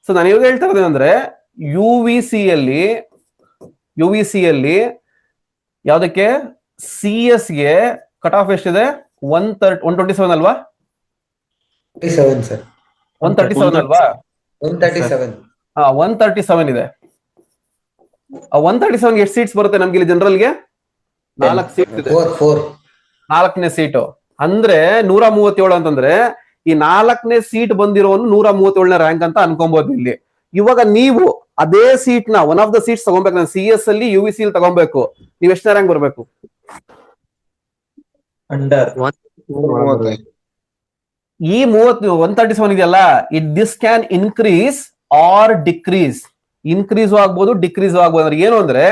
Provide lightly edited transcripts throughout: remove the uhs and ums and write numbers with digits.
So ನಾನು ಇವಾಗ ಹೇಳ್ತಾ ಇರೋದೇನಂದ್ರೆ ಯು ವಿ ಸಿ ಯಲ್ಲಿ ಯಾವ್ದಕ್ಕೆ ಸಿ ಎಸ್ ಗೆ ಕಟ್ ಆಫ್ ಎಷ್ಟಿದೆ 127 ಅಲ್ವಾ? 137 ಅಲ್ವಾ? 137 ಇದೆ. 137 ಎಷ್ಟು ಸೀಟ್ಸ್ ಬರುತ್ತೆ ನಮ್ಗೆ ಇಲ್ಲಿ ಜನರಲ್ಗೆ? 4 ಸೀಟ್ಸ್ ಇದೆ. 4ನೇ ಸೀಟು ಅಂದ್ರೆ 137 ಅಂತಂದ್ರೆ ಈ 4ನೇ ಸೀಟ್ ಬಂದಿರೋನು 137ನೇ ರ್ಯಾಂಕ್ ಅಂತ ಅನ್ಕೊಬಹುದು ಇಲ್ಲಿ. ಇವಾಗ ನೀವು ಅದೇ ಸೀಟ್ ನ ಒನ್ ಆಫ್ ದ ಸೀಟ್ಸ್ ತಗೊಬೇಕು. ನಾನು ಸಿ ಎಸ್ ಅಲ್ಲಿ ಯು ವಿ ಸಿ ತಗೊಬೇಕು. ನೀವ್ ಎಷ್ಟನೇ ರ್ಯಾಂಕ್ ಬರ್ಬೇಕು? ಈ 137 ಇದೆಯಲ್ಲ, this can increase R decrease. Increase ಆಗ್ಬೋದು, ಡಿಕ್ರೀಸ್ ಆಗ್ಬೋದು. ಅಂದ್ರೆ ಏನು ಅಂದ್ರೆ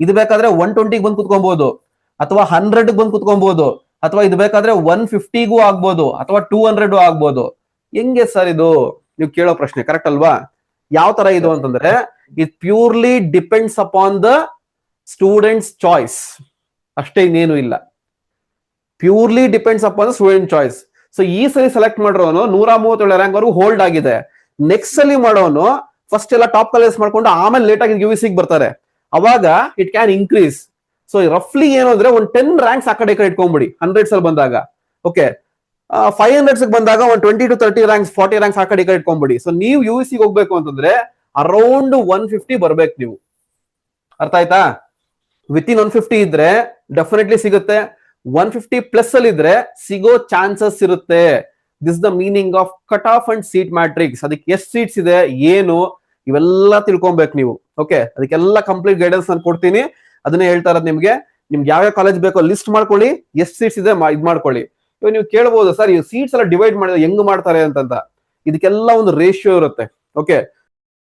ಇದು ಬೇಕಾದ್ರೆ 120 ಬಂದು ಕುತ್ಕೊಬಹುದು, ಅಥವಾ 100 ಬಂದು ಕುತ್ಕೊಬಹುದು, ಅಥವಾ ಇದು ಬೇಕಾದ್ರೆ 150ಗೂ ಆಗ್ಬೋದು, ಅಥವಾ 200 ಆಗ್ಬೋದು. ಹೆಂಗೆ ಸರ್ ಇದು ನೀವು ಕೇಳೋ ಪ್ರಶ್ನೆ ಕರೆಕ್ಟ್ ಅಲ್ವಾ? ಯಾವ ತರ ಇದು ಅಂತಂದ್ರೆ it purely depends upon the students choice ಅಷ್ಟೇ, ಇನ್ನೇನು ಇಲ್ಲ. Purely depends upon the student choice. So ಈ ಸರಿ ಸೆಲೆಕ್ಟ್ ಮಾಡಿರೋನು 137 ರ್ಯಾಂಕ್ ವರೆಗೂ ಹೋಲ್ಡ್ ಆಗಿದೆ. ನೆಕ್ಸ್ಟ್ ಸಲಿ ಮಾಡೋನು ಫಸ್ಟ್ ಎಲ್ಲ ಟಾಪ್ ಕಾಲೇಜ್ ಮಾಡ್ಕೊಂಡು ಆಮೇಲೆ ಲೇಟ್ ಆಗಿ ಯು ವಿ ಸಿಗೆ ಬರ್ತಾರೆ. ಅವಾಗ ಇಟ್ ಕ್ಯಾನ್ ಇನ್ಕ್ರೀಸ್. ಸೊ ರಫ್ಲಿ ಏನು ಅಂದ್ರೆ ಒಂದು 10 ರ್ಯಾಂಕ್ಸ್ ಆ ಕಡೆ ಇಟ್ಕೊಂಡ್ಬಿಡಿ 100s ಅಲ್ಲಿ ಬಂದಾಗ. ಓಕೆ, 500s ಬಂದಾಗ ಒಂದು 20 to 30 ರ್ಯಾಂಕ್ಸ್ 40 ರ್ಯಾಂಕ್ಸ್ ಆ ಕಡೆ ಇಟ್ಕೊಂಡ್ಬಿಡಿ. ಸೊ ನೀವು ಯು ಸಿ ಹೋಗ್ಬೇಕು ಅಂತಂದ್ರೆ ಅರೌಂಡ್ 150 ಬರ್ಬೇಕು ನೀವು. ಅರ್ಥ ಆಯ್ತಾ? ವಿತಿನ್ 150 ಇದ್ರೆ ಡೆಫಿನೆಟ್ಲಿ ಸಿಗುತ್ತೆ. 150 ಪ್ಲಸ್ ಅಲ್ಲಿ ಇದ್ರೆ ಸಿಗೋ ಚಾನ್ಸಸ್ ಇರುತ್ತೆ. This the meaning off cut off and seat matrix. ಅದಕ್ಕೆ ಎಷ್ಟು ಸೀಟ್ಸ್ ಇದೆ ಏನು ಇವೆಲ್ಲ ತಿಳ್ಕೊಬೇಕು ನೀವು. ಓಕೆ, ಅದಕ್ಕೆಲ್ಲ ಕಂಪ್ಲೀಟ್ ಗೈಡೆನ್ಸ್ ನಾನು ಕೊಡ್ತೀನಿ. ಅದನ್ನೇ ಹೇಳ್ತಾ ಇರೋದು ನಿಮ್ಗೆ ಯಾವ್ಯಾವ ಕಾಲೇಜ್ ಬೇಕೋ ಲಿಸ್ಟ್ ಮಾಡ್ಕೊಳ್ಳಿ, ಎಷ್ಟು ಸೀಟ್ಸ್ ಇದೆ ಇದ್ ಮಾಡ್ಕೊಳ್ಳಿ. ಇವಾಗ ನೀವು ಕೇಳ್ಬೋದು ಸರ್ ಈ ಸೀಟ್ಸ್ ಎಲ್ಲ ಡಿವೈಡ್ ಮಾಡಿದ್ರೆ ಹೆಂಗ್ ಮಾಡ್ತಾರೆ ಅಂತ. ಇದಕ್ಕೆಲ್ಲ ಒಂದು ರೇಷಿಯೋ ಇರುತ್ತೆ. ಓಕೆ,